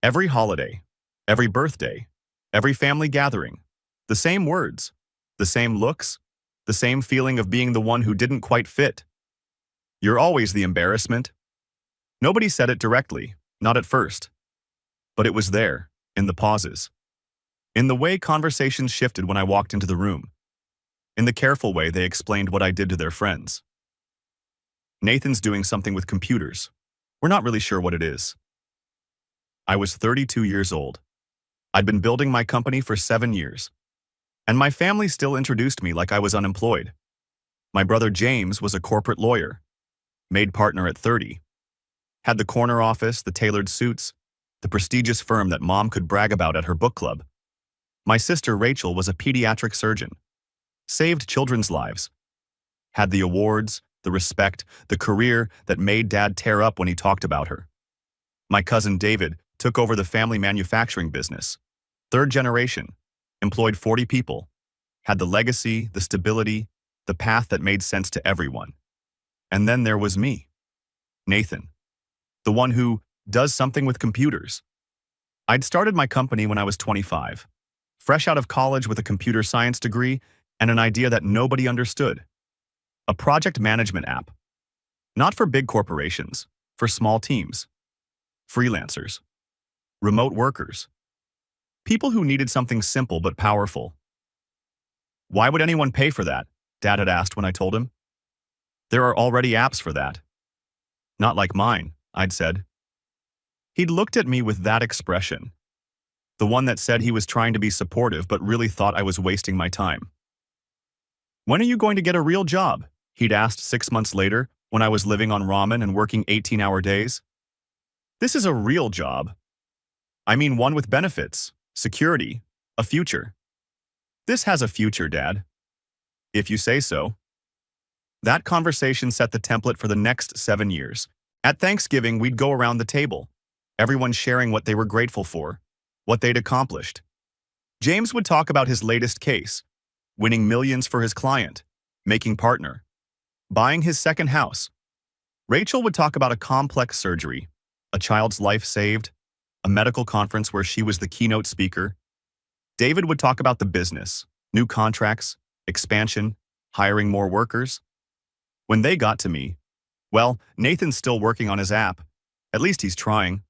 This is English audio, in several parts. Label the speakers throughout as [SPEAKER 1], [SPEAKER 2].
[SPEAKER 1] Every holiday, every birthday, every family gathering, the same words, the same looks, the same feeling of being the one who didn't quite fit. You're always the embarrassment. Nobody said it directly, not at first. But it was there, in the pauses. In the way conversations shifted when I walked into the room. In the careful way they explained what I did to their friends. Nathan's doing something with computers. We're not really sure what it is. I was 32 years old. I'd been building my company for 7 years. And my family still introduced me like I was unemployed. My brother James was a corporate lawyer, made partner at 30. Had the corner office, the tailored suits, the prestigious firm that Mom could brag about at her book club. My sister Rachel was a pediatric surgeon, saved children's lives, had the awards, the respect, the career that made Dad tear up when he talked about her. My cousin David took over the family manufacturing business, third generation, employed 40 people, had the legacy, the stability, the path that made sense to everyone. And then there was me, Nathan, the one who does something with computers. I'd started my company when I was 25, fresh out of college with a computer science degree and an idea that nobody understood. A project management app. Not for big corporations, for small teams, freelancers, remote workers, people who needed something simple but powerful. Why would anyone pay for that? Dad had asked when I told him. There are already apps for that. Not like mine, I'd said. He'd looked at me with that expression, the one that said he was trying to be supportive but really thought I was wasting my time. When are you going to get a real job? He'd asked 6 months later when I was living on ramen and working 18-hour days. This is a real job. I mean one with benefits, security, a future. This has a future, Dad. If you say so. That conversation set the template for the next 7 years. At Thanksgiving, we'd go around the table, everyone sharing what they were grateful for, what they'd accomplished. James would talk about his latest case, winning millions for his client, making partner, buying his second house. Rachel would talk about a complex surgery, a child's life saved, a medical conference where she was the keynote speaker. David would talk about the business, new contracts, expansion, hiring more workers. When they got to me, well, Nathan's still working on his app. At least he's trying.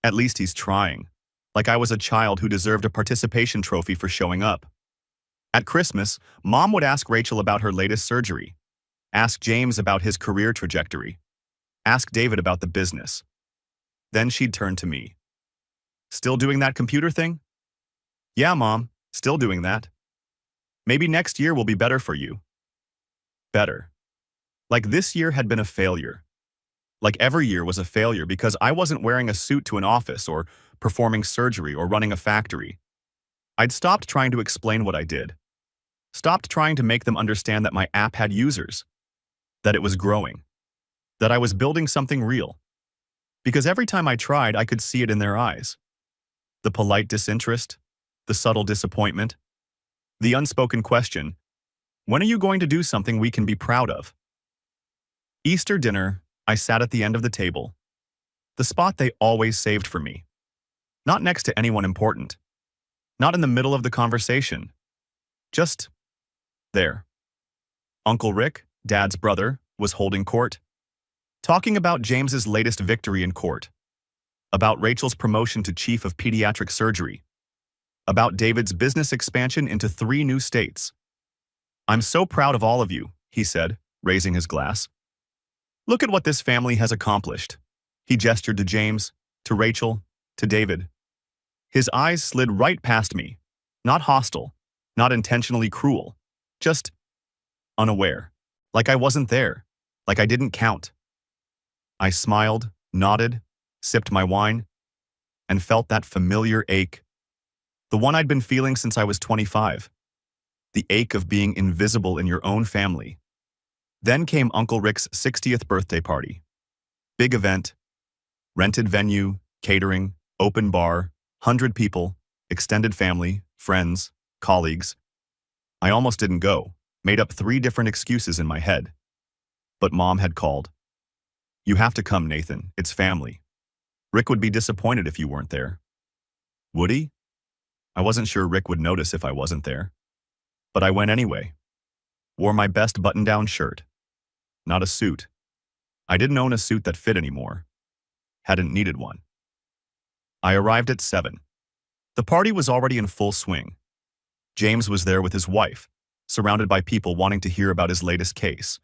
[SPEAKER 1] At least he's trying. Like I was a child who deserved a participation trophy for showing up. At Christmas, Mom would ask Rachel about her latest surgery, ask James about his career trajectory, ask David about the business. Then she'd turn to me. Still doing that computer thing? Yeah, Mom, still doing that. Maybe next year will be better for you. Better. Like this year had been a failure. Like every year was a failure because I wasn't wearing a suit to an office or performing surgery or running a factory. I'd stopped trying to explain what I did. Stopped trying to make them understand that my app had users, that it was growing, that I was building something real. Because every time I tried, I could see it in their eyes. The polite disinterest, the subtle disappointment, the unspoken question, when are you going to do something we can be proud of? Easter dinner, I sat at the end of the table, the spot they always saved for me. Not next to anyone important, not in the middle of the conversation, just there. Uncle Rick, Dad's brother, was holding court, talking about James's latest victory in court, about Rachel's promotion to chief of pediatric surgery, about David's business expansion into 3 new states. I'm so proud of all of you, he said, raising his glass. Look at what this family has accomplished. He gestured to James, to Rachel, to David. His eyes slid right past me, not hostile, not intentionally cruel, just unaware, like I wasn't there, like I didn't count. I smiled, nodded, sipped my wine, and felt that familiar ache, the one I'd been feeling since I was 25, the ache of being invisible in your own family. Then came Uncle Rick's 60th birthday party. Big event, rented venue, catering, open bar, 100 people, extended family, friends, colleagues. I almost didn't go, made up 3 different excuses in my head. But Mom had called. You have to come, Nathan, it's family. Rick would be disappointed if you weren't there. Would he? I wasn't sure Rick would notice if I wasn't there. But I went anyway. Wore my best button-down shirt. Not a suit. I didn't own a suit that fit anymore. Hadn't needed one. I arrived at 7. The party was already in full swing. James was there with his wife, surrounded by people wanting to hear about his latest case.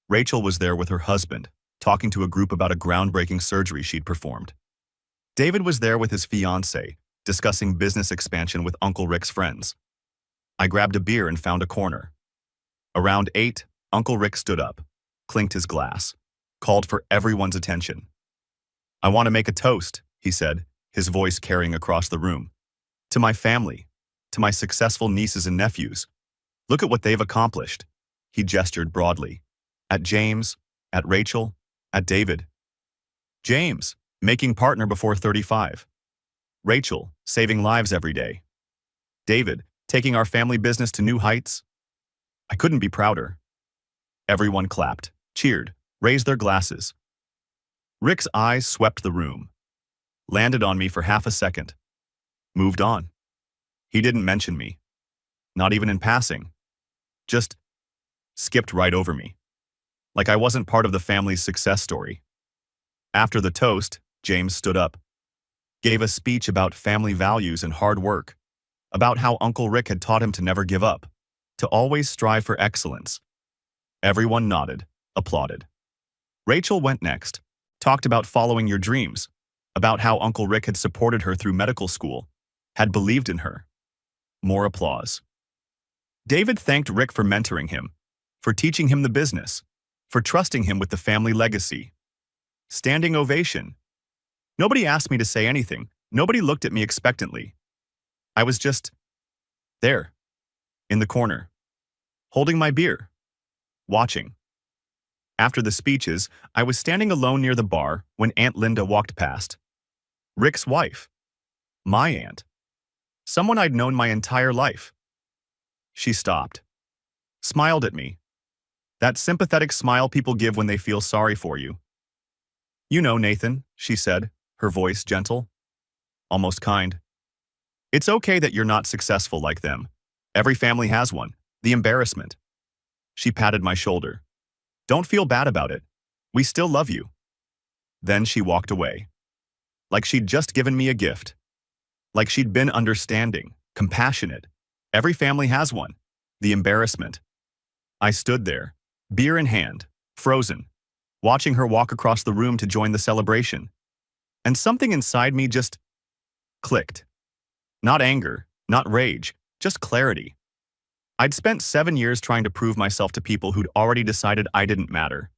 [SPEAKER 1] Rachel was there with her husband, talking to a group about a groundbreaking surgery she'd performed. David was there with his fiancée, discussing business expansion with Uncle Rick's friends. I grabbed a beer and found a corner. Around 8, Uncle Rick stood up, clinked his glass, called for everyone's attention. "I want to make a toast," he said, his voice carrying across the room. "To my family, to my successful nieces and nephews. Look at what they've accomplished." He gestured broadly. At James, at Rachel, at David. James, making partner before 35. Rachel, saving lives every day. David, taking our family business to new heights. I couldn't be prouder. Everyone clapped, cheered, raised their glasses. Rick's eyes swept the room, landed on me for half a second, moved on. He didn't mention me, not even in passing, just skipped right over me, like I wasn't part of the family's success story. After the toast, James stood up, gave a speech about family values and hard work, about how Uncle Rick had taught him to never give up, to always strive for excellence. Everyone nodded, applauded. Rachel went next, talked about following your dreams, about how Uncle Rick had supported her through medical school, had believed in her. More applause. David thanked Rick for mentoring him, for teaching him the business, for trusting him with the family legacy. Standing ovation. Nobody asked me to say anything. Nobody looked at me expectantly. I was just there, in the corner, holding my beer, watching. After the speeches, I was standing alone near the bar when Aunt Linda walked past. Rick's wife. My aunt. Someone I'd known my entire life. She stopped, smiled at me. That sympathetic smile people give when they feel sorry for you. "You know, Nathan," she said, her voice gentle, almost kind. "It's okay that you're not successful like them. Every family has one. The embarrassment." She patted my shoulder. "Don't feel bad about it. We still love you." Then she walked away. Like she'd just given me a gift. Like she'd been understanding, compassionate. Every family has one. The embarrassment. I stood there, beer in hand, frozen, watching her walk across the room to join the celebration. And something inside me just clicked. Not anger, not rage, just clarity. I'd spent 7 years trying to prove myself to people who'd already decided I didn't matter.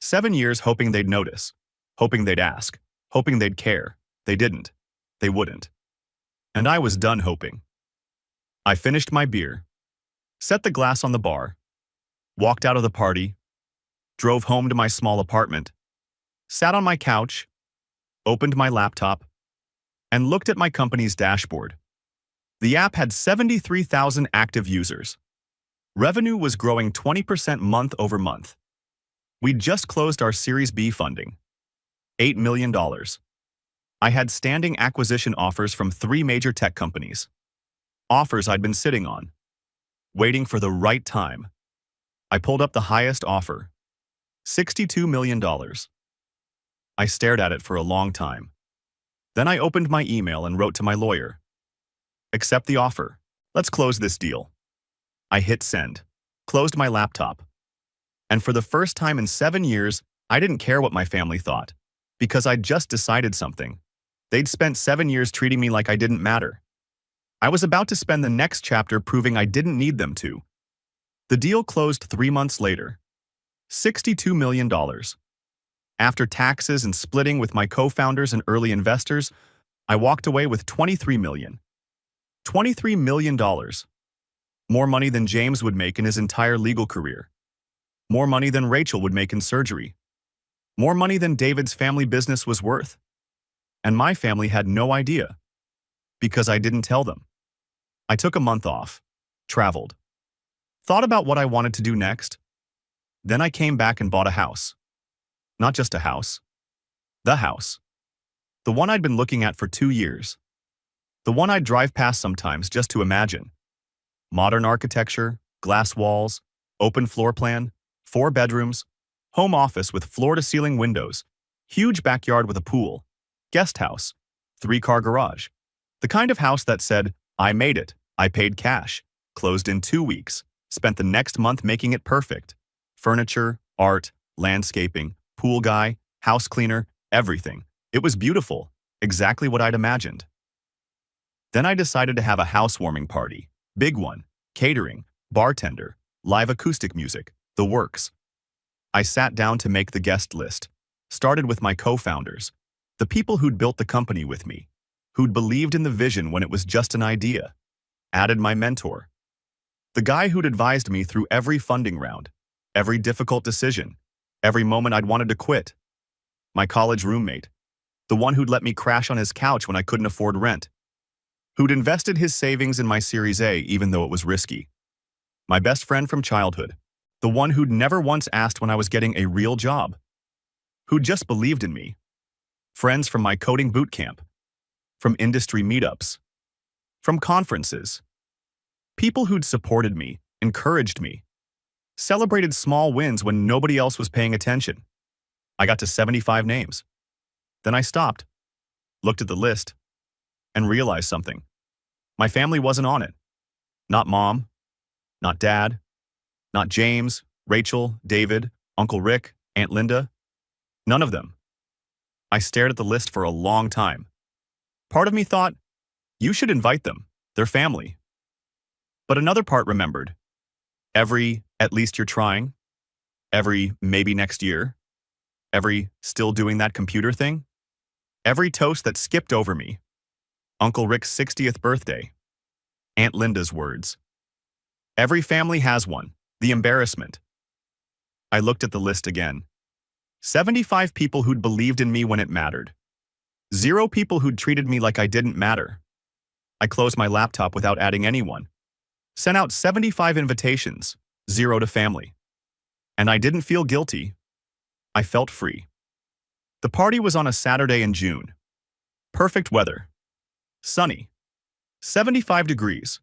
[SPEAKER 1] 7 years hoping they'd notice, hoping they'd ask, hoping they'd care. They didn't. They wouldn't. And I was done hoping. I finished my beer, set the glass on the bar, walked out of the party, drove home to my small apartment, sat on my couch, opened my laptop, and looked at my company's dashboard. The app had 73,000 active users. Revenue was growing 20% month over month. We'd just closed our Series B funding, $8 million. I had standing acquisition offers from 3 major tech companies. Offers I'd been sitting on, waiting for the right time. I pulled up the highest offer, $62 million. I stared at it for a long time. Then I opened my email and wrote to my lawyer. "Accept the offer. Let's close this deal." I hit send, closed my laptop. And for the first time in 7 years, I didn't care what my family thought, because I'd just decided something. They'd spent 7 years treating me like I didn't matter. I was about to spend the next chapter proving I didn't need them to. The deal closed 3 months later. $62 million. After taxes and splitting with my co-founders and early investors, I walked away with $23 million. $23 million. More money than James would make in his entire legal career. More money than Rachel would make in surgery. More money than David's family business was worth. And my family had no idea, because I didn't tell them. I took a month off, traveled, thought about what I wanted to do next. Then I came back and bought a house. Not just a house. The house. The one I'd been looking at for 2 years. The one I'd drive past sometimes just to imagine. Modern architecture, glass walls, open floor plan, 4 bedrooms, home office with floor-to-ceiling windows, huge backyard with a pool, guest house, 3-car garage. The kind of house that said, "I made it, I paid cash, closed in 2 weeks, spent the next month making it perfect." Furniture, art, landscaping, pool guy, house cleaner, everything. It was beautiful, exactly what I'd imagined. Then I decided to have a housewarming party. Big one, catering, bartender, live acoustic music, the works. I sat down to make the guest list. Started with my co-founders, the people who'd built the company with me, who'd believed in the vision when it was just an idea. Added my mentor, the guy who'd advised me through every funding round, every difficult decision, every moment I'd wanted to quit. My college roommate, the one who'd let me crash on his couch when I couldn't afford rent, who'd invested his savings in my Series A even though it was risky. My best friend from childhood, the one who'd never once asked when I was getting a real job, who'd just believed in me. Friends from my coding boot camp, from industry meetups, from conferences. People who'd supported me, encouraged me, celebrated small wins when nobody else was paying attention. I got to 75 names. Then I stopped, looked at the list, and realized something. My family wasn't on it. Not mom, not dad, not James, Rachel, David, Uncle Rick, Aunt Linda. None of them. I stared at the list for a long time. Part of me thought, you should invite them, their family. But another part remembered, every "at least you're trying," every "maybe next year," every "still doing that computer thing," every toast that skipped over me. Uncle Rick's 60th birthday. Aunt Linda's words. Every family has one, the embarrassment. I looked at the list again. 75 people who'd believed in me when it mattered. 0 people who'd treated me like I didn't matter. I closed my laptop without adding anyone. Sent out 75 invitations, 0 to family. And I didn't feel guilty. I felt free. The party was on a Saturday in June. Perfect weather. Sunny. 75 degrees.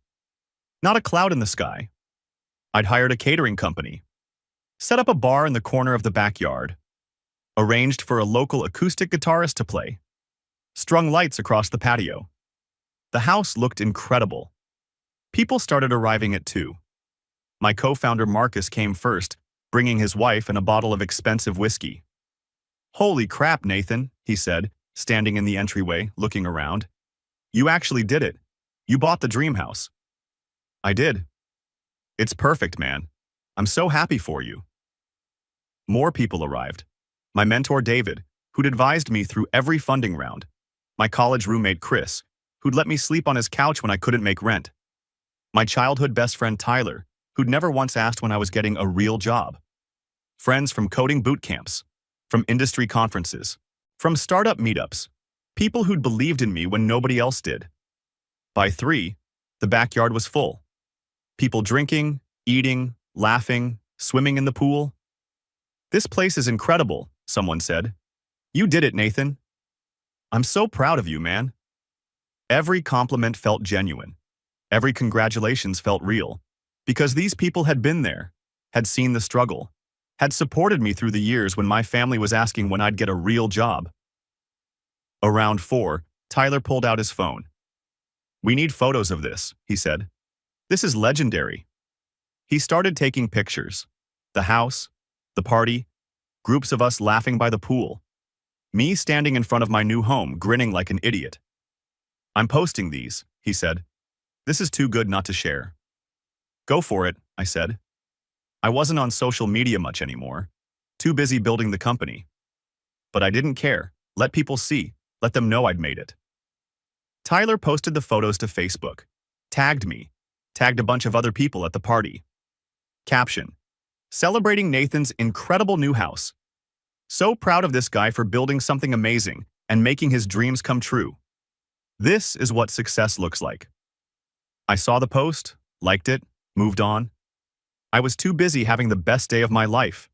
[SPEAKER 1] Not a cloud in the sky. I'd hired a catering company. Set up a bar in the corner of the backyard. Arranged for a local acoustic guitarist to play. Strung lights across the patio. The house looked incredible. People started arriving at 2. My co-founder Marcus came first, bringing his wife and a bottle of expensive whiskey. "Holy crap, Nathan," he said, standing in the entryway, looking around. "You actually did it. You bought the dream house." "I did. It's perfect, man. I'm so happy for you." More people arrived. My mentor David, who'd advised me through every funding round. My college roommate Chris, who'd let me sleep on his couch when I couldn't make rent. My childhood best friend Tyler, who'd never once asked when I was getting a real job. Friends from coding boot camps, from industry conferences, from startup meetups. People who'd believed in me when nobody else did. By 3, the backyard was full. People drinking, eating, laughing, swimming in the pool. "This place is incredible," someone said. "You did it, Nathan." "I'm so proud of you, man." Every compliment felt genuine. Every congratulations felt real. Because these people had been there, had seen the struggle, had supported me through the years when my family was asking when I'd get a real job. Around 4, Tyler pulled out his phone. "We need photos of this," he said. "This is legendary." He started taking pictures. The house, the party, groups of us laughing by the pool. Me standing in front of my new home, grinning like an idiot. "I'm posting these," he said. "This is too good not to share." "Go for it," I said. I wasn't on social media much anymore. Too busy building the company. But I didn't care. Let people see. Let them know I'd made it. Tyler posted the photos to Facebook. Tagged me. Tagged a bunch of other people at the party. Caption: celebrating Nathan's incredible new house. So proud of this guy for building something amazing and making his dreams come true. This is what success looks like. I saw the post, liked it, moved on. I was too busy having the best day of my life.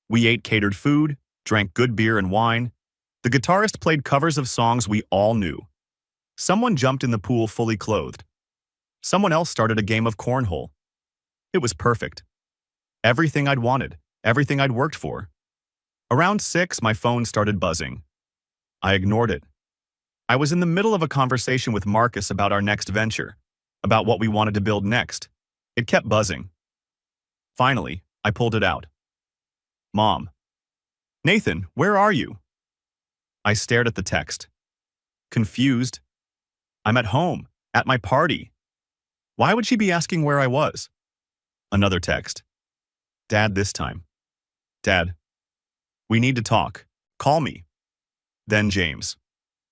[SPEAKER 1] We ate catered food, drank good beer and wine, The guitarist played covers of songs we all knew. Someone jumped in the pool fully clothed. Someone else started a game of cornhole. It was perfect. Everything I'd wanted, everything I'd worked for. Around 6, my phone started buzzing. I ignored it. I was in the middle of a conversation with Marcus about our next venture, about what we wanted to build next. It kept buzzing. Finally, I pulled it out. Mom. Nathan, where are you? I stared at the text. Confused. I'm at home, at my party. Why would she be asking where I was? Another text. Dad this time. Dad. We need to talk. Call me. Then James.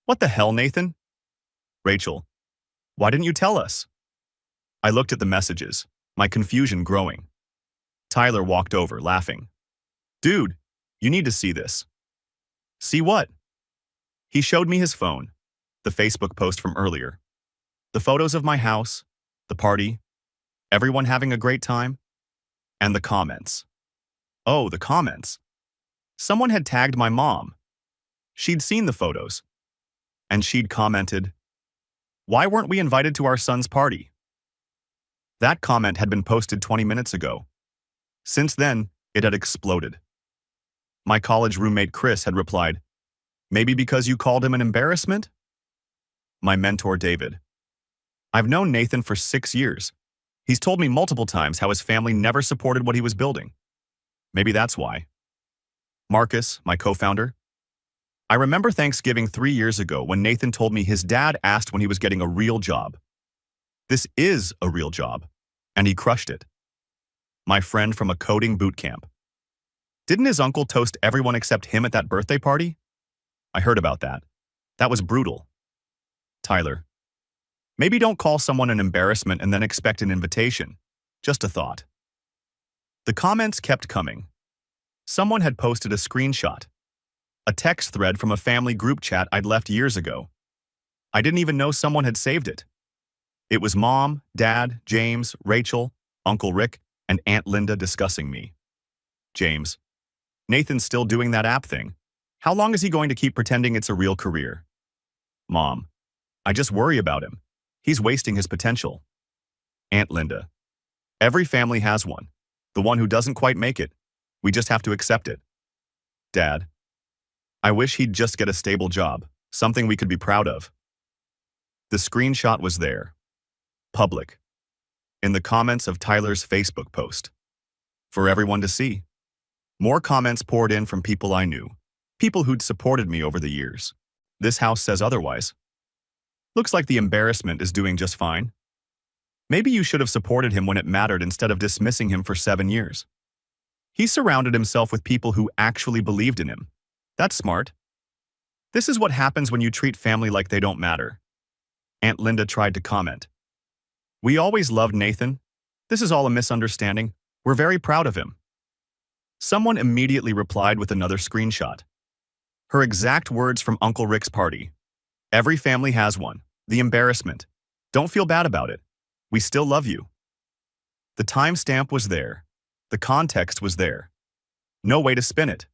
[SPEAKER 1] What the hell, Nathan? Rachel. Why didn't you tell us? I looked at the messages, my confusion growing. Tyler walked over, laughing. Dude, you need to see this. See what? He showed me his phone, the Facebook post from earlier. The photos of my house, the party, everyone having a great time, and the comments. Oh, the comments. Someone had tagged my mom. She'd seen the photos. And she'd commented, "Why weren't we invited to our son's party?" That comment had been posted 20 minutes ago. Since then, it had exploded. My college roommate Chris had replied, "Maybe because you called him an embarrassment?" My mentor David. I've known Nathan for 6 years. He's told me multiple times how his family never supported what he was building. Maybe that's why. Marcus, my co-founder. I remember Thanksgiving 3 years ago when Nathan told me his dad asked when he was getting a real job. This is a real job, and he crushed it. My friend from a coding boot camp. Didn't his uncle toast everyone except him at that birthday party? I heard about that. That was brutal. Tyler. Maybe don't call someone an embarrassment and then expect an invitation. Just a thought. The comments kept coming. Someone had posted a screenshot. A text thread from a family group chat I'd left years ago. I didn't even know someone had saved it. It was Mom, Dad, James, Rachel, Uncle Rick, and Aunt Linda discussing me. James. Nathan's still doing that app thing. How long is he going to keep pretending it's a real career? Mom. I just worry about him. He's wasting his potential. Aunt Linda. Every family has one. The one who doesn't quite make it. We just have to accept it. Dad. I wish he'd just get a stable job, something we could be proud of. The screenshot was there. Public. In the comments of Tyler's Facebook post. For everyone to see. More comments poured in from people I knew, people who'd supported me over the years. This house says otherwise. Looks like the embarrassment is doing just fine. Maybe you should have supported him when it mattered instead of dismissing him for 7 years. He surrounded himself with people who actually believed in him. That's smart. This is what happens when you treat family like they don't matter. Aunt Linda tried to comment. We always loved Nathan. This is all a misunderstanding. We're very proud of him. Someone immediately replied with another screenshot. Her exact words from Uncle Rick's party. Every family has one. The embarrassment. Don't feel bad about it. We still love you. The timestamp was there. The context was there. No way to spin it.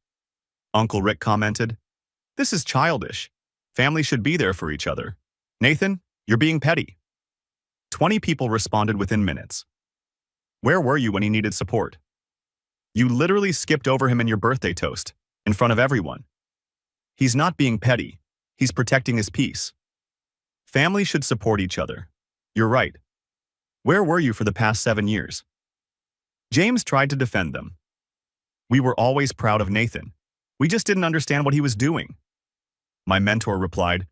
[SPEAKER 1] Uncle Rick commented, "This is childish. Families should be there for each other. Nathan, you're being petty." 20 people responded within minutes. Where were you when he needed support? You literally skipped over him in your birthday toast, in front of everyone. He's not being petty. He's protecting his peace. Families should support each other. You're right. Where were you for the past 7 years? James tried to defend them. We were always proud of Nathan. We just didn't understand what he was doing. My mentor replied,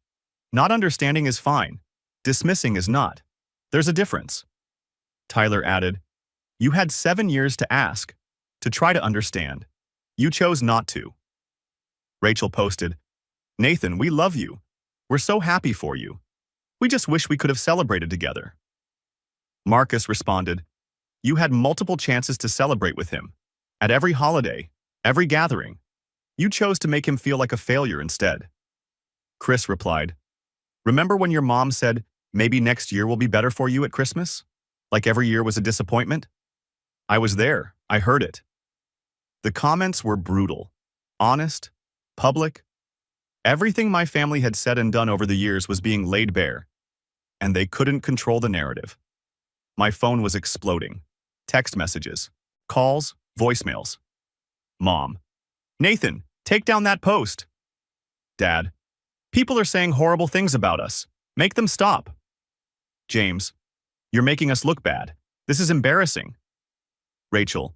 [SPEAKER 1] not understanding is fine. Dismissing is not. There's a difference. Tyler added, you had 7 years to ask, to try to understand. You chose not to. Rachel posted, Nathan, we love you. We're so happy for you. We just wish we could have celebrated together. Marcus responded, you had multiple chances to celebrate with him. At every holiday, every gathering. You chose to make him feel like a failure instead. Chris replied, remember when your mom said, maybe next year will be better for you at Christmas? Like every year was a disappointment? I was there. I heard it. The comments were brutal, honest, public. Everything my family had said and done over the years was being laid bare, and they couldn't control the narrative. My phone was exploding. Text messages, calls, voicemails. Mom. Nathan, take down that post. Dad. People are saying horrible things about us. Make them stop. James. You're making us look bad. This is embarrassing. Rachel.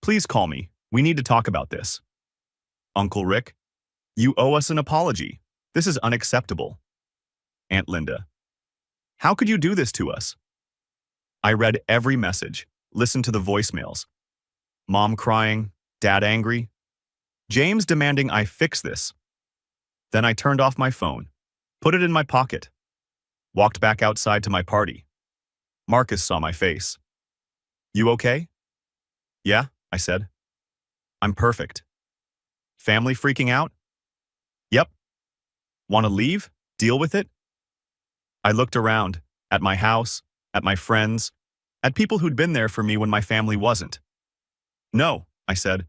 [SPEAKER 1] Please call me. We need to talk about this. Uncle Rick. You owe us an apology. This is unacceptable. Aunt Linda. How could you do this to us? I read every message, listened to the voicemails. Mom crying, Dad angry. James demanding I fix this. Then I turned off my phone, put it in my pocket, walked back outside to my party. Marcus saw my face. You okay? Yeah, I said. I'm perfect. Family freaking out? Yep. Want to leave? Deal with it? I looked around, at my house, at my friends, at people who'd been there for me when my family wasn't. No, I said.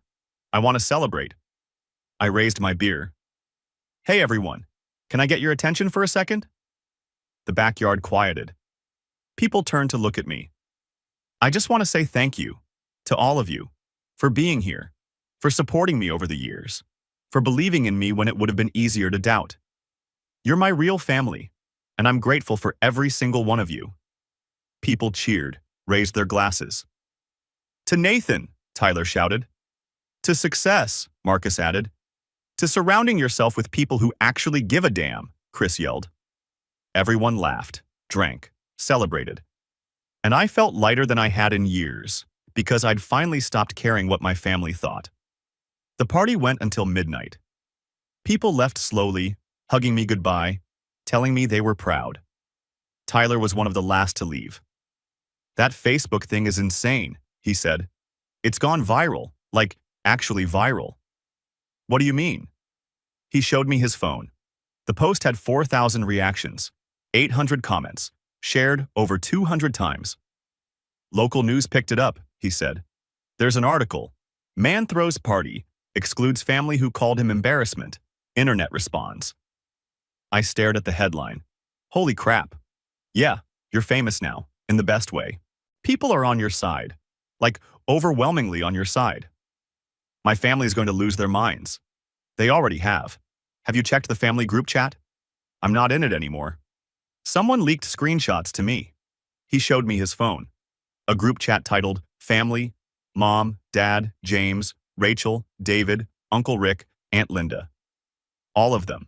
[SPEAKER 1] I want to celebrate. I raised my beer. Hey everyone, can I get your attention for a second? The backyard quieted. People turned to look at me. I just want to say thank you, to all of you, for being here, for supporting me over the years, for believing in me when it would have been easier to doubt. You're my real family, and I'm grateful for every single one of you. People cheered, raised their glasses. To Nathan, Tyler shouted. To success, Marcus added. To surrounding yourself with people who actually give a damn, Chris yelled. Everyone laughed, drank, celebrated. And I felt lighter than I had in years, because I'd finally stopped caring what my family thought. The party went until midnight. People left slowly, hugging me goodbye, telling me they were proud. Tyler was one of the last to leave. That Facebook thing is insane, he said. It's gone viral, like actually viral. What do you mean? He showed me his phone. The post had 4,000 reactions, 800 comments, shared over 200 times. Local news picked it up, he said. There's an article. Man throws party, excludes family who called him embarrassment. Internet responds. I stared at the headline. Holy crap. Yeah, you're famous now, in the best way. People are on your side. Like, overwhelmingly on your side. My family's going to lose their minds. They already have. Have you checked the family group chat? I'm not in it anymore. Someone leaked screenshots to me. He showed me his phone. A group chat titled Family, Mom, Dad, James, Rachel, David, Uncle Rick, Aunt Linda. All of them.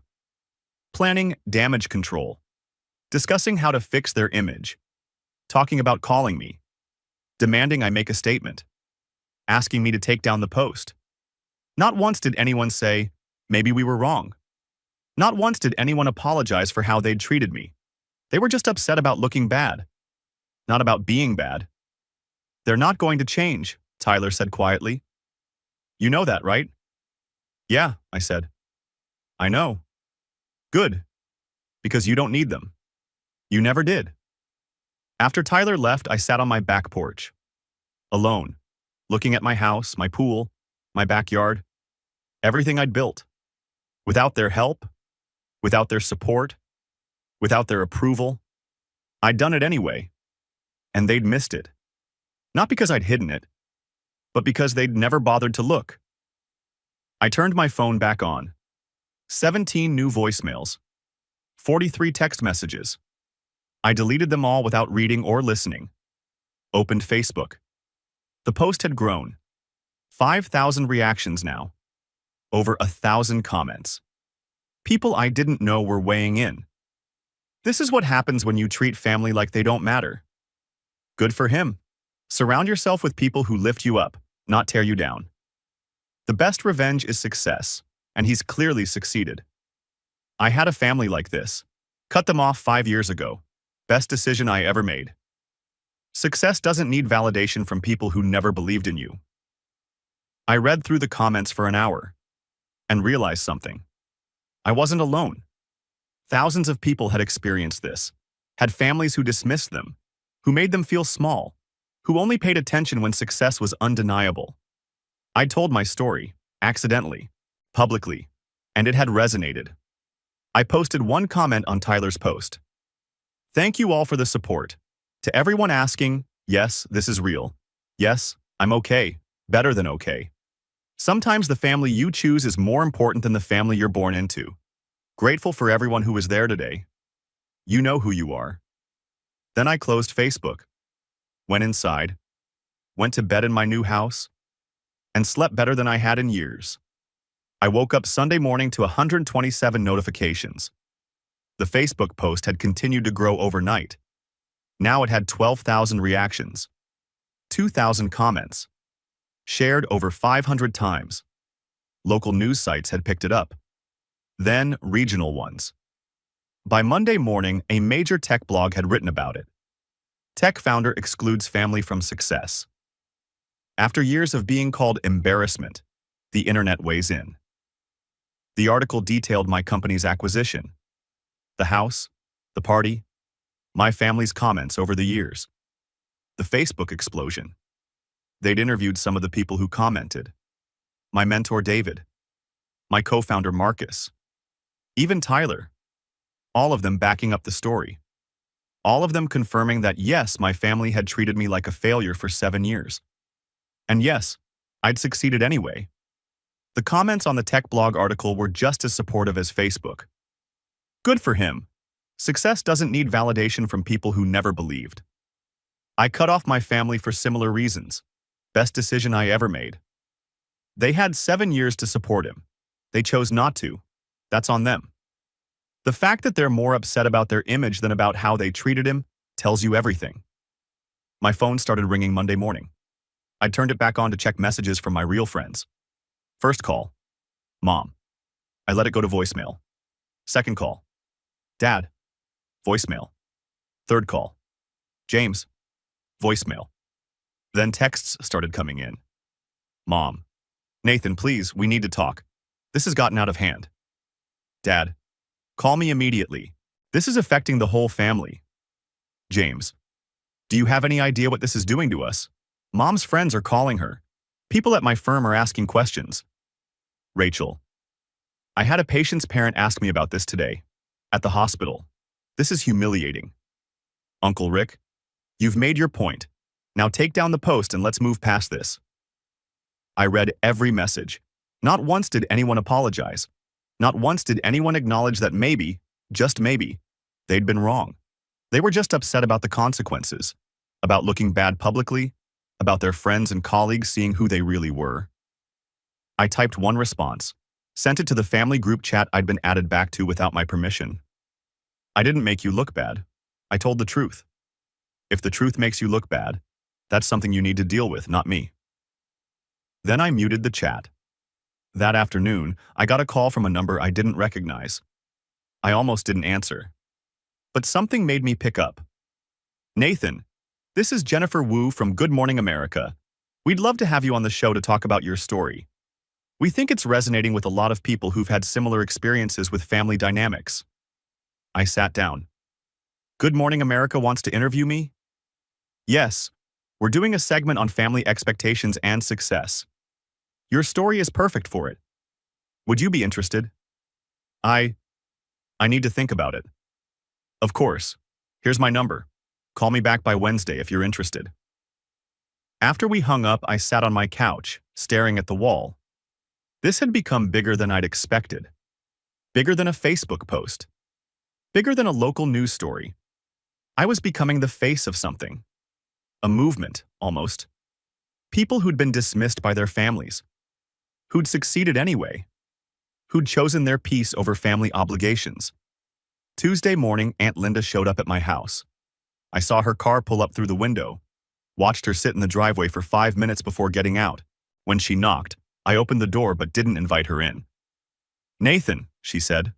[SPEAKER 1] Planning damage control. Discussing how to fix their image. Talking about calling me. Demanding I make a statement. Asking me to take down the post. Not once did anyone say, maybe we were wrong. Not once did anyone apologize for how they'd treated me. They were just upset about looking bad. Not about being bad. They're not going to change, Tyler said quietly. You know that, right? Yeah, I said. I know. Good. Because you don't need them. You never did. After Tyler left, I sat on my back porch. Alone. Looking at my house, my pool, my backyard. Everything I'd built. Without their help. Without their support. Without their approval. I'd done it anyway. And they'd missed it. Not because I'd hidden it, but because they'd never bothered to look. I turned my phone back on. 17 new voicemails. 43 text messages. I deleted them all without reading or listening. Opened Facebook. The post had grown. 5,000 reactions now. Over 1,000 comments. People I didn't know were weighing in. This is what happens when you treat family like they don't matter. Good for him. Surround yourself with people who lift you up, not tear you down. The best revenge is success, and he's clearly succeeded. I had a family like this. Cut them off 5 years ago. Best decision I ever made. Success doesn't need validation from people who never believed in you. I read through the comments for an hour and realized something. I wasn't alone. Thousands of people had experienced this, had families who dismissed them, who made them feel small, who only paid attention when success was undeniable. I told my story, accidentally, publicly, and it had resonated. I posted one comment on Tyler's post. Thank you all for the support. To everyone asking, yes, this is real. Yes, I'm okay. Better than okay. Sometimes the family you choose is more important than the family you're born into. Grateful for everyone who was there today. You know who you are. Then I closed Facebook, went inside, went to bed in my new house, and slept better than I had in years. I woke up Sunday morning to 127 notifications. The Facebook post had continued to grow overnight. Now it had 12,000 reactions, 2,000 comments, shared over 500 times. Local news sites had picked it up. Then regional ones. By Monday morning, a major tech blog had written about it. Tech founder excludes family from success. After years of being called embarrassment, the internet weighs in. The article detailed my company's acquisition, the house, the party, my family's comments over the years, the Facebook explosion. They'd interviewed some of the people who commented. My mentor David, my co-founder Marcus, even Tyler. All of them backing up the story. All of them confirming that yes, my family had treated me like a failure for 7 years. And yes, I'd succeeded anyway. The comments on the tech blog article were just as supportive as Facebook. Good for him. Success doesn't need validation from people who never believed. I cut off my family for similar reasons. Best decision I ever made. They had 7 years to support him. They chose not to. That's on them. The fact that they're more upset about their image than about how they treated him tells you everything. My phone started ringing Monday morning. I turned it back on to check messages from my real friends. First call, Mom. I let it go to voicemail. Second call, Dad. Voicemail. Third call, James. Voicemail. Then texts started coming in. Mom. Nathan, please, we need to talk. This has gotten out of hand. Dad. Call me immediately. This is affecting the whole family. James. Do you have any idea what this is doing to us? Mom's friends are calling her. People at my firm are asking questions. Rachel. I had a patient's parent ask me about this today. At the hospital. This is humiliating. Uncle Rick. You've made your point. Now take down the post and let's move past this. I read every message. Not once did anyone apologize. Not once did anyone acknowledge that maybe, just maybe, they'd been wrong. They were just upset about the consequences, about looking bad publicly, about their friends and colleagues seeing who they really were. I typed one response, sent it to the family group chat I'd been added back to without my permission. I didn't make you look bad. I told the truth. If the truth makes you look bad, that's something you need to deal with, not me. Then I muted the chat. That afternoon, I got a call from a number I didn't recognize. I almost didn't answer. But something made me pick up. Nathan, this is Jennifer Wu from Good Morning America. We'd love to have you on the show to talk about your story. We think it's resonating with a lot of people who've had similar experiences with family dynamics. I sat down. Good Morning America wants to interview me? Yes, we're doing a segment on family expectations and success. Your story is perfect for it. Would you be interested? I need to think about it. Of course. Here's my number. Call me back by Wednesday if you're interested. After we hung up, I sat on my couch, staring at the wall. This had become bigger than I'd expected. Bigger than a Facebook post. Bigger than a local news story. I was becoming the face of something. A movement, almost. People who'd been dismissed by their families. Who'd succeeded anyway. Who'd chosen their peace over family obligations. Tuesday morning, Aunt Linda showed up at my house. I saw her car pull up through the window, watched her sit in the driveway for 5 minutes before getting out. When she knocked, I opened the door but didn't invite her in. Nathan, she said.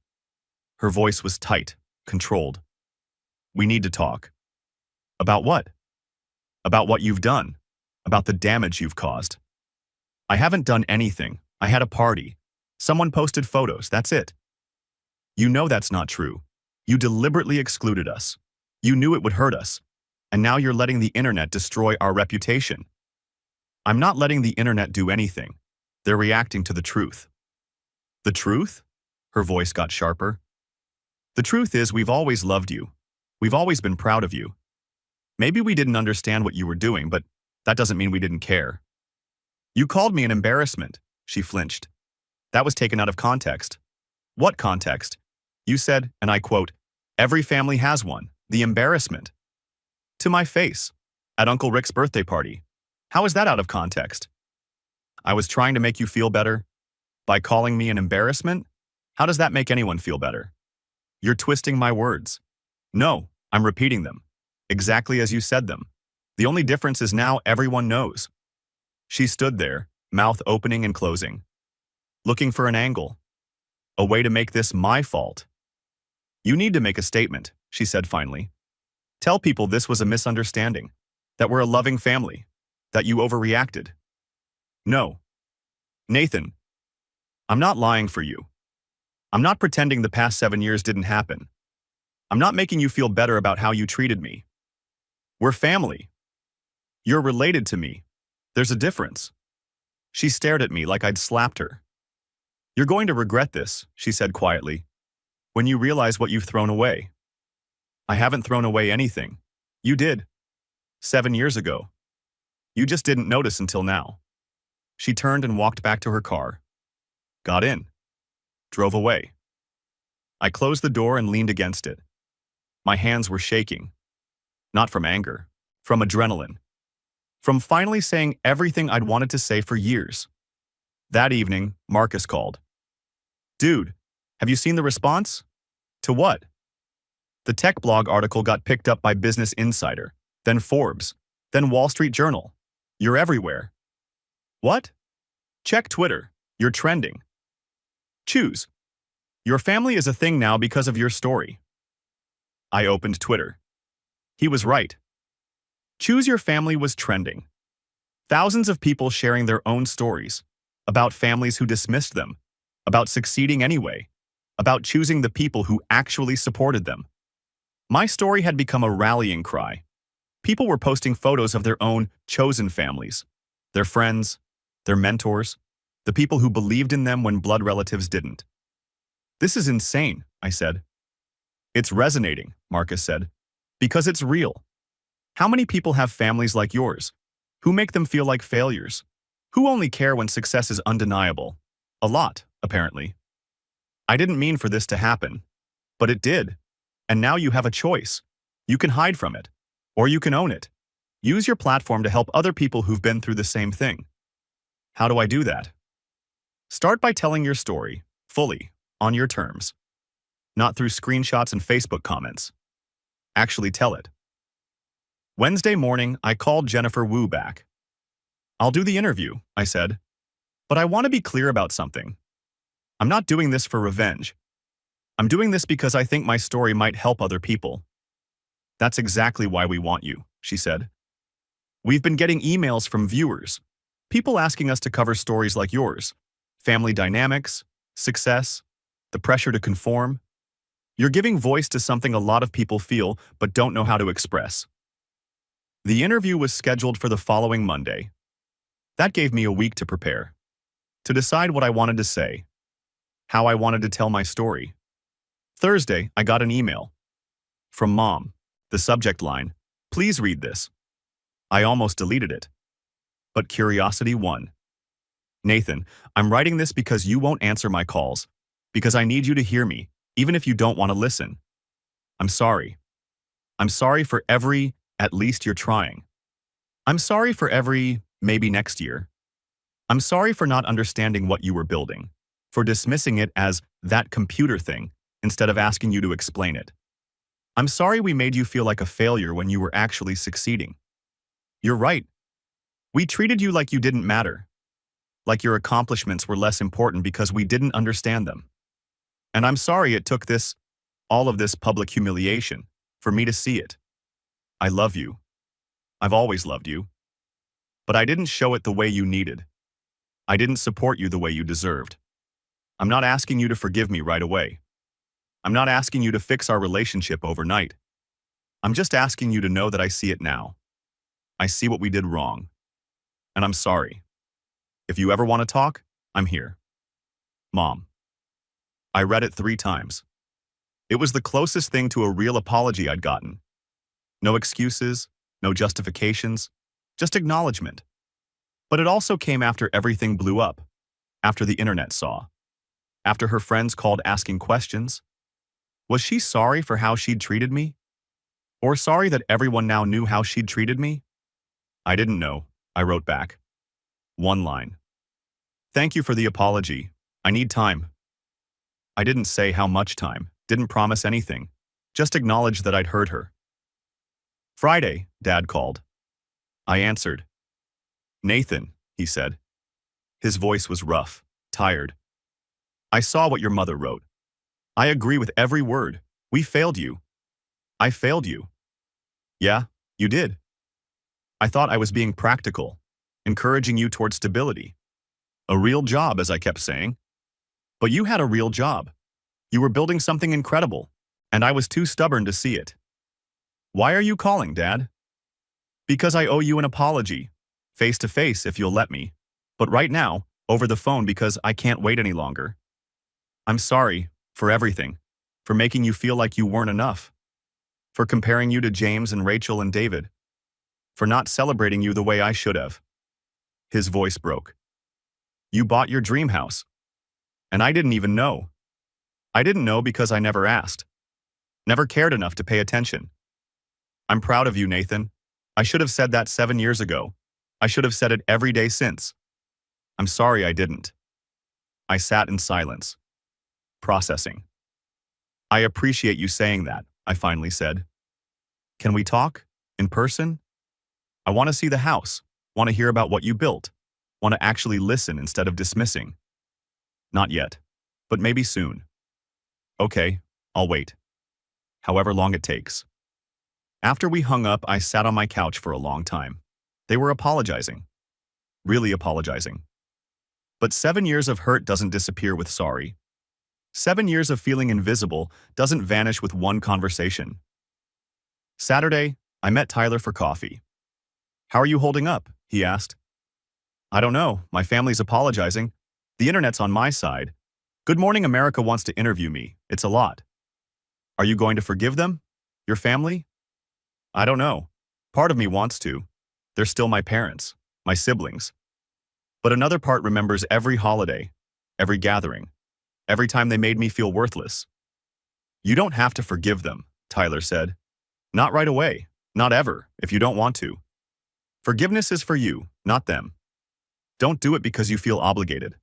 [SPEAKER 1] Her voice was tight, controlled. We need to talk. About what? About what you've done. About the damage you've caused. I haven't done anything. I had a party. Someone posted photos, that's it. You know that's not true. You deliberately excluded us. You knew it would hurt us. And now you're letting the internet destroy our reputation. I'm not letting the internet do anything. They're reacting to the truth. The truth? Her voice got sharper. The truth is, we've always loved you. We've always been proud of you. Maybe we didn't understand what you were doing, but that doesn't mean we didn't care. You called me an embarrassment, she flinched. That was taken out of context. What context? You said, and I quote, "Every family has one, the embarrassment." To my face, at Uncle Rick's birthday party. How is that out of context? I was trying to make you feel better. By calling me an embarrassment? How does that make anyone feel better? You're twisting my words. No, I'm repeating them. Exactly as you said them. The only difference is now everyone knows. She stood there, mouth opening and closing, looking for an angle. A way to make this my fault. You need to make a statement, she said finally. Tell people this was a misunderstanding, that we're a loving family, that you overreacted. No. Nathan, I'm not lying for you. I'm not pretending the past 7 years didn't happen. I'm not making you feel better about how you treated me. We're family. You're related to me. There's a difference. She stared at me like I'd slapped her. You're going to regret this, she said quietly, when you realize what you've thrown away. I haven't thrown away anything. You did. 7 years ago. You just didn't notice until now. She turned and walked back to her car. Got in. Drove away. I closed the door and leaned against it. My hands were shaking. Not from anger, from adrenaline. From finally saying everything I'd wanted to say for years. That evening, Marcus called. Dude, have you seen the response? To what? The tech blog article got picked up by Business Insider, then Forbes, then Wall Street Journal. You're everywhere. What? Check Twitter. You're trending. Choose. Your family is a thing now because of your story. I opened Twitter. He was right. Choose Your Family was trending. Thousands of people sharing their own stories, about families who dismissed them, about succeeding anyway, about choosing the people who actually supported them. My story had become a rallying cry. People were posting photos of their own chosen families, their friends, their mentors, the people who believed in them when blood relatives didn't. This is insane, I said. It's resonating, Marcus said, because it's real. How many people have families like yours? Who make them feel like failures? Who only care when success is undeniable? A lot, apparently. I didn't mean for this to happen, but it did. And now you have a choice. You can hide from it, or you can own it. Use your platform to help other people who've been through the same thing. How do I do that? Start by telling your story, fully, on your terms. Not through screenshots and Facebook comments. Actually tell it. Wednesday morning, I called Jennifer Wu back. I'll do the interview, I said. But I want to be clear about something. I'm not doing this for revenge. I'm doing this because I think my story might help other people. That's exactly why we want you, she said. We've been getting emails from viewers, people asking us to cover stories like yours, family dynamics, success, the pressure to conform. You're giving voice to something a lot of people feel but don't know how to express. The interview was scheduled for the following Monday. That gave me a week to prepare, to decide what I wanted to say, how I wanted to tell my story. Thursday, I got an email. From Mom. The subject line, "Please read this." I almost deleted it. But curiosity won. Nathan, I'm writing this because you won't answer my calls, because I need you to hear me, even if you don't want to listen. I'm sorry. I'm sorry for every, at least you're trying. I'm sorry for every, maybe next year. I'm sorry for not understanding what you were building, for dismissing it as that computer thing instead of asking you to explain it. I'm sorry we made you feel like a failure when you were actually succeeding. You're right. We treated you like you didn't matter, like your accomplishments were less important because we didn't understand them. And I'm sorry it took all of this public humiliation, for me to see it. I love you. I've always loved you. But I didn't show it the way you needed. I didn't support you the way you deserved. I'm not asking you to forgive me right away. I'm not asking you to fix our relationship overnight. I'm just asking you to know that I see it now. I see what we did wrong. And I'm sorry. If you ever want to talk, I'm here. Mom. I read it 3 times. It was the closest thing to a real apology I'd gotten. No excuses, no justifications, just acknowledgement. But it also came after everything blew up, after the internet saw, after her friends called asking questions. Was she sorry for how she'd treated me? Or sorry that everyone now knew how she'd treated me? I didn't know, I wrote back. One line. Thank you for the apology. I need time. I didn't say how much time, didn't promise anything, just acknowledged that I'd hurt her. Friday, Dad called. I answered. Nathan, he said. His voice was rough, tired. I saw what your mother wrote. I agree with every word. We failed you. I failed you. Yeah, you did. I thought I was being practical, encouraging you toward stability. A real job, as I kept saying. But you had a real job. You were building something incredible, and I was too stubborn to see it. Why are you calling, Dad? Because I owe you an apology, face to face if you'll let me, but right now, over the phone because I can't wait any longer. I'm sorry for everything, for making you feel like you weren't enough, for comparing you to James and Rachel and David, for not celebrating you the way I should have. His voice broke. You bought your dream house. And I didn't even know. I didn't know because I never asked. Never cared enough to pay attention. I'm proud of you, Nathan. I should have said that 7 years ago. I should have said it every day since. I'm sorry I didn't. I sat in silence, processing. I appreciate you saying that, I finally said. Can we talk? In person? I want to see the house, want to hear about what you built, want to actually listen instead of dismissing. Not yet, but maybe soon. Okay, I'll wait. However long it takes. After we hung up, I sat on my couch for a long time. They were apologizing. Really apologizing. But 7 years of hurt doesn't disappear with sorry. 7 years of feeling invisible doesn't vanish with one conversation. Saturday, I met Tyler for coffee. How are you holding up? He asked. I don't know. My family's apologizing. The internet's on my side. Good Morning America wants to interview me. It's a lot. Are you going to forgive them? Your family? I don't know. Part of me wants to. They're still my parents, my siblings. But another part remembers every holiday, every gathering, every time they made me feel worthless. You don't have to forgive them, Tyler said. Not right away, not ever, if you don't want to. Forgiveness is for you, not them. Don't do it because you feel obligated.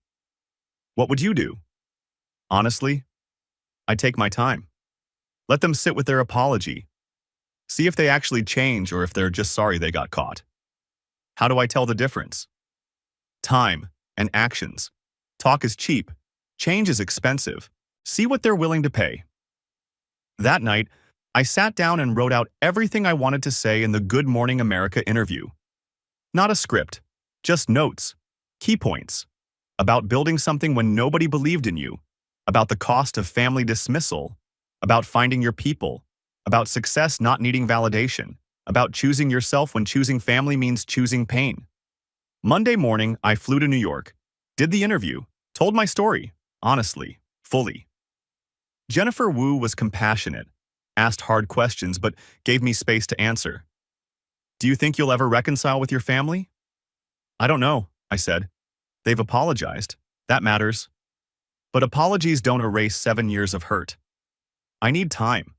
[SPEAKER 1] What would you do? Honestly, I'd take my time. Let them sit with their apology. See if they actually change or if they're just sorry they got caught. How do I tell the difference? Time and actions. Talk is cheap. Change is expensive. See what they're willing to pay. That night, I sat down and wrote out everything I wanted to say in the Good Morning America interview. Not a script, just notes, key points, about building something when nobody believed in you, about the cost of family dismissal, about finding your people, about success not needing validation, about choosing yourself when choosing family means choosing pain. Monday morning, I flew to New York, did the interview, told my story, honestly, fully. Jennifer Wu was compassionate, asked hard questions, but gave me space to answer. Do you think you'll ever reconcile with your family? I don't know, I said. They've apologized. That matters. But apologies don't erase 7 years of hurt. I need time.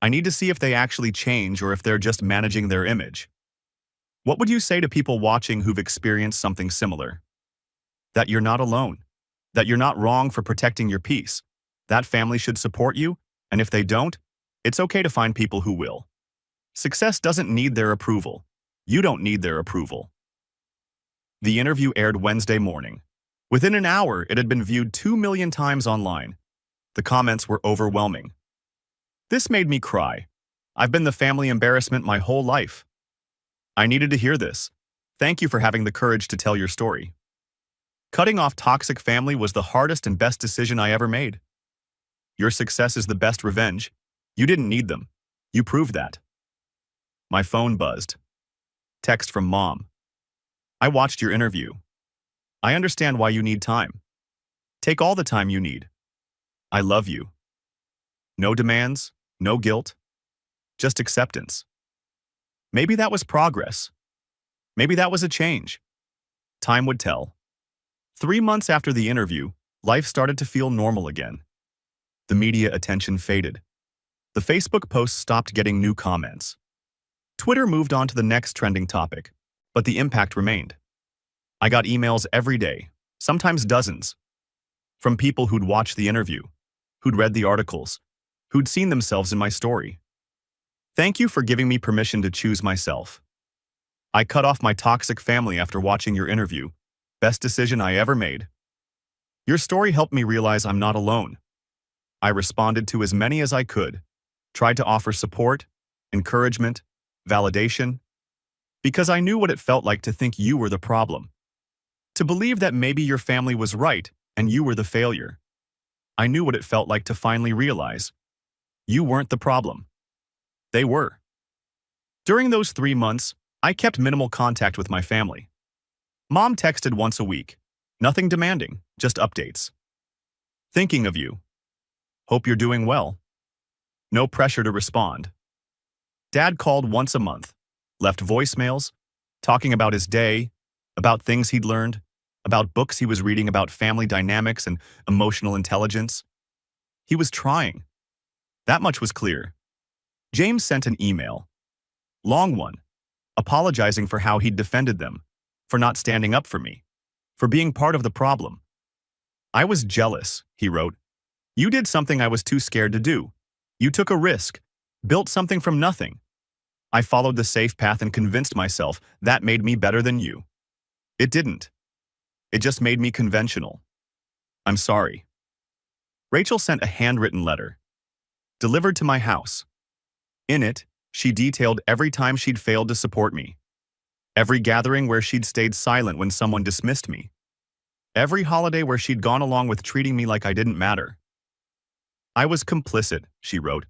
[SPEAKER 1] I need to see if they actually change or if they're just managing their image. What would you say to people watching who've experienced something similar? That you're not alone. That you're not wrong for protecting your peace. That family should support you, and if they don't, it's okay to find people who will. Success doesn't need their approval. You don't need their approval. The interview aired Wednesday morning. Within an hour, it had been viewed 2 million times online. The comments were overwhelming. This made me cry. I've been the family embarrassment my whole life. I needed to hear this. Thank you for having the courage to tell your story. Cutting off toxic family was the hardest and best decision I ever made. Your success is the best revenge. You didn't need them. You proved that. My phone buzzed. Text from Mom. I watched your interview. I understand why you need time. Take all the time you need. I love you. No demands, no guilt, just acceptance. Maybe that was progress. Maybe that was a change. Time would tell. 3 months after the interview, life started to feel normal again. The media attention faded. The Facebook posts stopped getting new comments. Twitter moved on to the next trending topic, but the impact remained. I got emails every day, sometimes dozens, from people who'd watched the interview, who'd read the articles, who'd seen themselves in my story. Thank you for giving me permission to choose myself. I cut off my toxic family after watching your interview. Best decision I ever made. Your story helped me realize I'm not alone. I responded to as many as I could, tried to offer support, encouragement, validation, because I knew what it felt like to think you were the problem. To believe that maybe your family was right and you were the failure. I knew what it felt like to finally realize you weren't the problem. They were. During those 3 months, I kept minimal contact with my family. Mom texted once a week. Nothing demanding, just updates. Thinking of you. Hope you're doing well. No pressure to respond. Dad called once a month, left voicemails, talking about his day, about things he'd learned, about books he was reading about family dynamics and emotional intelligence. He was trying. That much was clear. James sent an email. Long one, apologizing for how he'd defended them, for not standing up for me, for being part of the problem. I was jealous, he wrote. You did something I was too scared to do. You took a risk, built something from nothing. I followed the safe path and convinced myself that made me better than you. It didn't. It just made me conventional. I'm sorry. Rachel sent a handwritten letter, delivered to my house. In it, she detailed every time she'd failed to support me, every gathering where she'd stayed silent when someone dismissed me, every holiday where she'd gone along with treating me like I didn't matter. I was complicit, she wrote.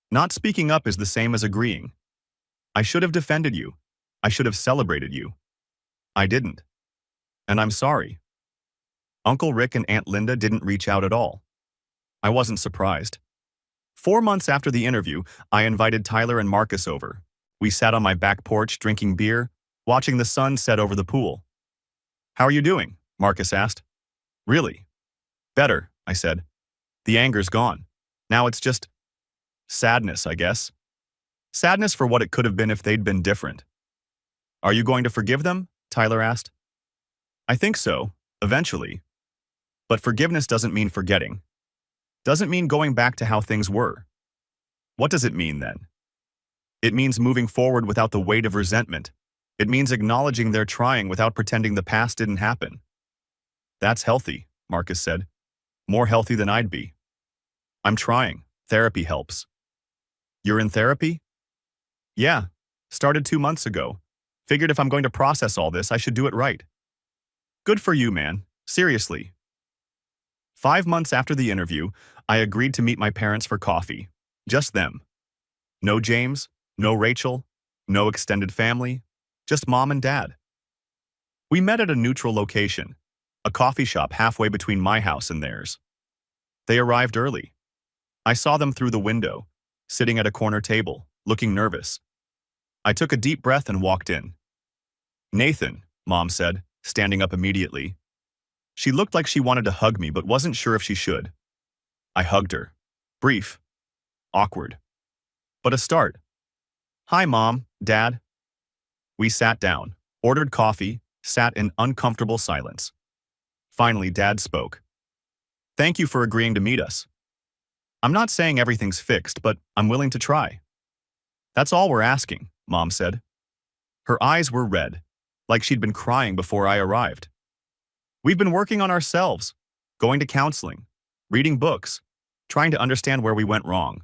[SPEAKER 1] Not speaking up is the same as agreeing. I should have defended you. I should have celebrated you. I didn't. And I'm sorry. Uncle Rick and Aunt Linda didn't reach out at all. I wasn't surprised. 4 months after the interview, I invited Tyler and Marcus over. We sat on my back porch drinking beer, watching the sun set over the pool. How are you doing? Marcus asked. Really? Better, I said. The anger's gone. Now it's just sadness, I guess. Sadness for what it could have been if they'd been different. Are you going to forgive them? Tyler asked. I think so, eventually. But forgiveness doesn't mean forgetting. Doesn't mean going back to how things were. What does it mean then? It means moving forward without the weight of resentment. It means acknowledging they're trying without pretending the past didn't happen. That's healthy, Marcus said. More healthy than I'd be. I'm trying. Therapy helps. You're in therapy? Yeah. Started 2 months ago. Figured if I'm going to process all this, I should do it right. Good for you, man. Seriously. 5 months after the interview, I agreed to meet my parents for coffee. Just them. No James, no Rachel, no extended family, just Mom and Dad. We met at a neutral location, a coffee shop halfway between my house and theirs. They arrived early. I saw them through the window, sitting at a corner table, looking nervous. I took a deep breath and walked in. Nathan, Mom said, standing up immediately. She looked like she wanted to hug me but wasn't sure if she should. I hugged her. Brief. Awkward. But a start. Hi, Mom, Dad. We sat down, ordered coffee, sat in uncomfortable silence. Finally, Dad spoke. Thank you for agreeing to meet us. I'm not saying everything's fixed, but I'm willing to try. That's all we're asking, Mom said. Her eyes were red, like she'd been crying before I arrived. We've been working on ourselves, going to counseling, reading books, trying to understand where we went wrong.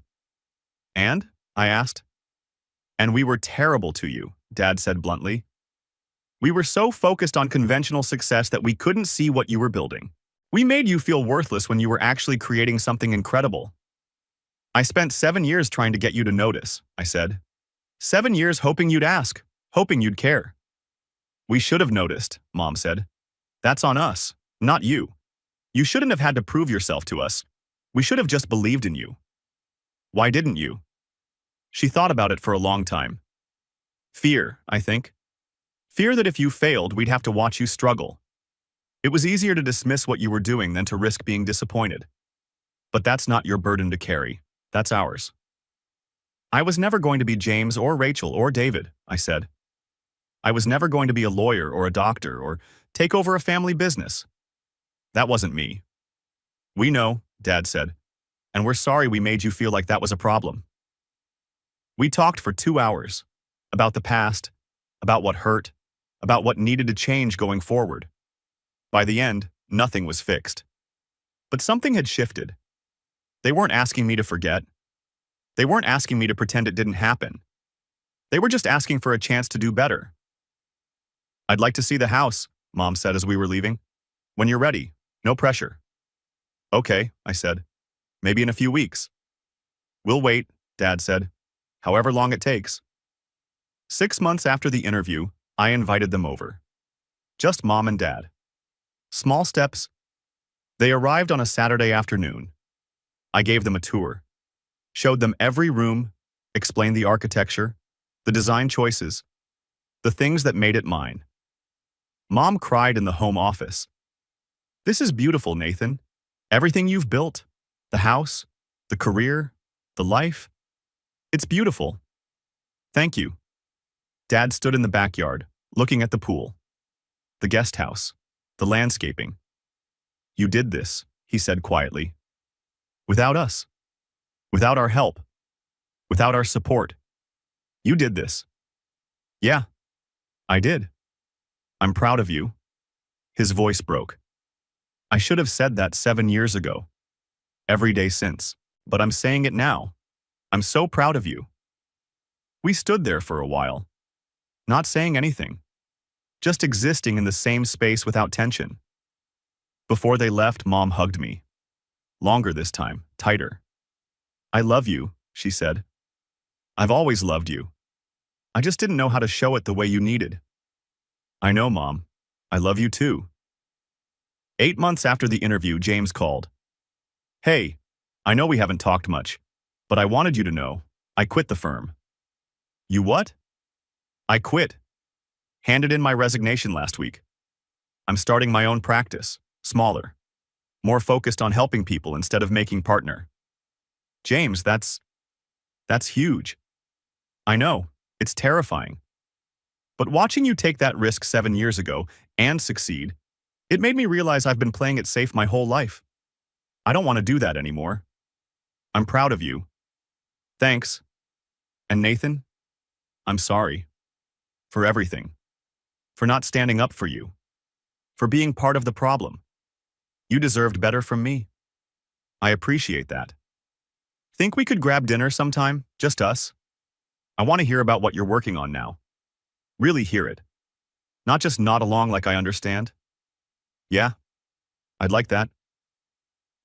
[SPEAKER 1] And? I asked. And we were terrible to you, Dad said bluntly. We were so focused on conventional success that we couldn't see what you were building. We made you feel worthless when you were actually creating something incredible. I spent 7 years trying to get you to notice, I said. 7 years hoping you'd ask, hoping you'd care. We should have noticed, Mom said. That's on us, not you. You shouldn't have had to prove yourself to us. We should have just believed in you. Why didn't you? She thought about it for a long time. Fear, I think. Fear that if you failed, we'd have to watch you struggle. It was easier to dismiss what you were doing than to risk being disappointed. But that's not your burden to carry. That's ours. I was never going to be James or Rachel or David, I said. I was never going to be a lawyer or a doctor or take over a family business. That wasn't me. We know, Dad said, and we're sorry we made you feel like that was a problem. We talked for 2 hours about the past, about what hurt, about what needed to change going forward. By the end, nothing was fixed. But something had shifted. They weren't asking me to forget. They weren't asking me to pretend it didn't happen. They were just asking for a chance to do better. I'd like to see the house, Mom said as we were leaving. When you're ready, no pressure. Okay, I said. Maybe in a few weeks. We'll wait, Dad said. However long it takes. 6 months after the interview, I invited them over. Just Mom and Dad. Small steps. They arrived on a Saturday afternoon. I gave them a tour. Showed them every room, explained the architecture, the design choices, the things that made it mine. Mom cried in the home office. This is beautiful, Nathan. Everything you've built, the house, the career, the life. It's beautiful. Thank you. Dad stood in the backyard, looking at the pool, the guest house, the landscaping. You did this, he said quietly. Without us. Without our help. Without our support. You did this. Yeah, I did. I'm proud of you. His voice broke. I should have said that 7 years ago. Every day since. But I'm saying it now. I'm so proud of you. We stood there for a while. Not saying anything. Just existing in the same space without tension. Before they left, Mom hugged me. Longer this time, tighter. I love you, she said. I've always loved you. I just didn't know how to show it the way you needed. I know, Mom. I love you too. 8 months after the interview, James called. Hey, I know we haven't talked much, but I wanted you to know, I quit the firm. You what? I quit. Handed in my resignation last week. I'm starting my own practice, smaller, more focused on helping people instead of making partner. James, that's huge. I know, it's terrifying. But watching you take that risk 7 years ago and succeed, it made me realize I've been playing it safe my whole life. I don't want to do that anymore. I'm proud of you. Thanks. And Nathan, I'm sorry. For everything. For not standing up for you. For being part of the problem. You deserved better from me. I appreciate that. Think we could grab dinner sometime, just us? I want to hear about what you're working on now. Really hear it. Not just nod along like I understand. Yeah, I'd like that.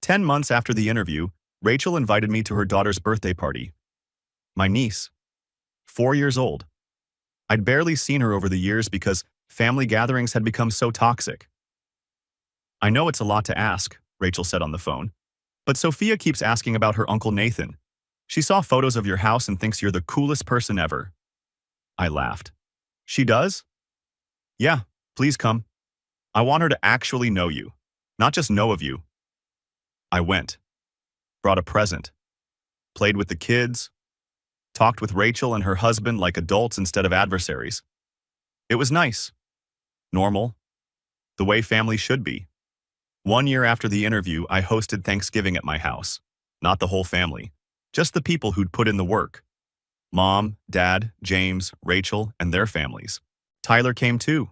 [SPEAKER 1] 10 months after the interview, Rachel invited me to her daughter's birthday party. My niece. 4 years old. I'd barely seen her over the years because family gatherings had become so toxic. I know it's a lot to ask, Rachel said on the phone, but Sophia keeps asking about her Uncle Nathan. She saw photos of your house and thinks you're the coolest person ever. I laughed. She does? Yeah, please come. I want her to actually know you, not just know of you. I went. Brought a present. Played with the kids. Talked with Rachel and her husband like adults instead of adversaries. It was nice. Normal. The way family should be. 1 year after the interview, I hosted Thanksgiving at my house. Not the whole family. Just the people who'd put in the work. Mom, Dad, James, Rachel, and their families. Tyler came too.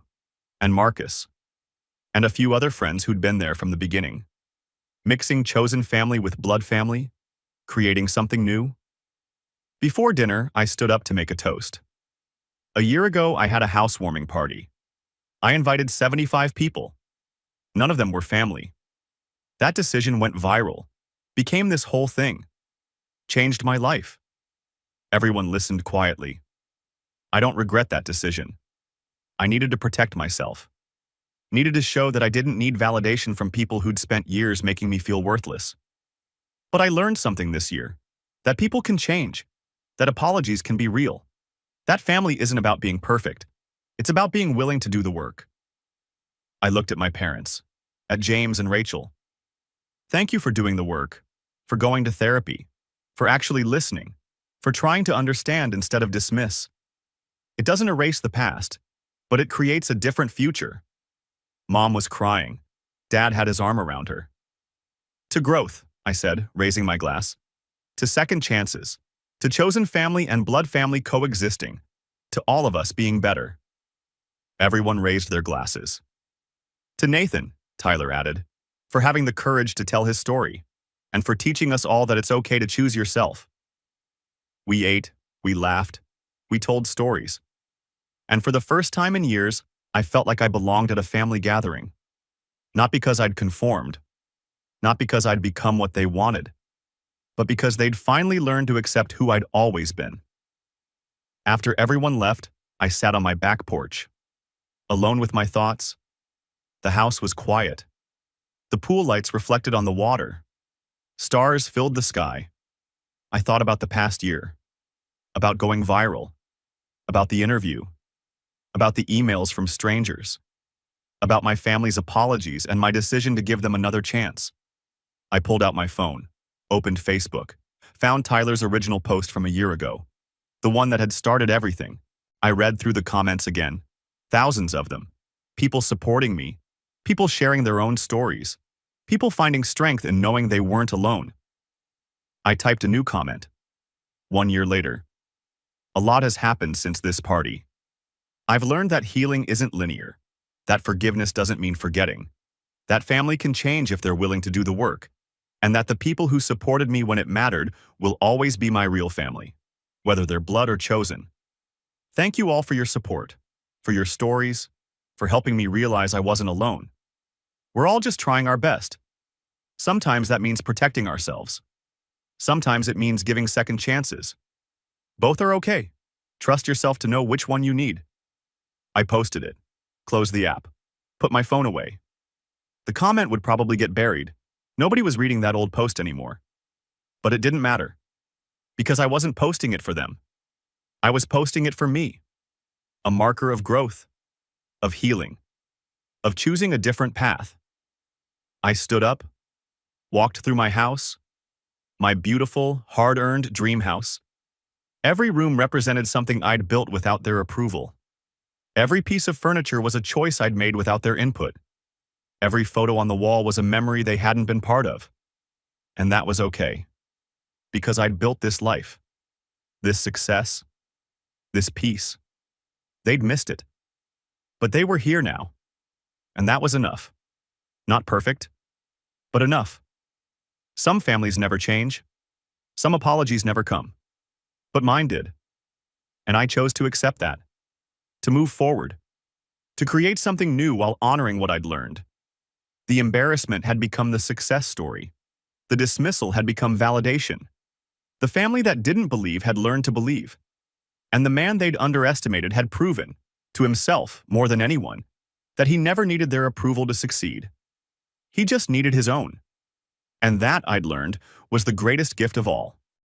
[SPEAKER 1] And Marcus. And a few other friends who'd been there from the beginning. Mixing chosen family with blood family. Creating something new. Before dinner, I stood up to make a toast. A year ago, I had a housewarming party. I invited 75 people. None of them were family. That decision went viral. Became this whole thing. Changed my life. Everyone listened quietly. I don't regret that decision. I needed to protect myself. Needed to show that I didn't need validation from people who'd spent years making me feel worthless. But I learned something this year. that people can change, that apologies can be real. That family isn't about being perfect. It's about being willing to do the work. I looked at my parents, at James and Rachel. Thank you for doing the work, for going to therapy, for actually listening, for trying to understand instead of dismiss. It doesn't erase the past, but it creates a different future. Mom was crying. Dad had his arm around her. To growth, I said, raising my glass. To second chances. To chosen family and blood family coexisting. To all of us being better. Everyone raised their glasses. To Nathan, Tyler added, for having the courage to tell his story, and for teaching us all that it's okay to choose yourself. We ate, we laughed, we told stories. And for the first time in years, I felt like I belonged at a family gathering. Not because I'd conformed, not because I'd become what they wanted, but because they'd finally learned to accept who I'd always been. After everyone left, I sat on my back porch, alone with my thoughts. The house was quiet. The pool lights reflected on the water. Stars filled the sky. I thought about the past year, about going viral, about the interview, about the emails from strangers, about my family's apologies and my decision to give them another chance. I pulled out my phone, opened Facebook, found Tyler's original post from a year ago, the one that had started everything. I read through the comments again, thousands of them, people supporting me, people sharing their own stories, people finding strength in knowing they weren't alone. I typed a new comment. 1 year later. A lot has happened since this party. I've learned that healing isn't linear, that forgiveness doesn't mean forgetting, that family can change if they're willing to do the work, and that the people who supported me when it mattered will always be my real family, whether they're blood or chosen. Thank you all for your support, for your stories, for helping me realize I wasn't alone. We're all just trying our best. Sometimes that means protecting ourselves. Sometimes it means giving second chances. Both are okay. Trust yourself to know which one you need. I posted it, closed the app, put my phone away. The comment would probably get buried. Nobody was reading that old post anymore. But it didn't matter, because I wasn't posting it for them. I was posting it for me. A marker of growth, of healing, of choosing a different path. I stood up, walked through my house, my beautiful, hard-earned dream house. Every room represented something I'd built without their approval. Every piece of furniture was a choice I'd made without their input. Every photo on the wall was a memory they hadn't been part of. And that was okay. Because I'd built this life, this success, this peace. They'd missed it. But they were here now. And that was enough. Not perfect, but enough. Some families never change. Some apologies never come. But mine did. And I chose to accept that. To move forward. To create something new while honoring what I'd learned. The embarrassment had become the success story. The dismissal had become validation. The family that didn't believe had learned to believe. And the man they'd underestimated had proven, to himself more than anyone, that he never needed their approval to succeed. He just needed his own. And that, I'd learned, was the greatest gift of all.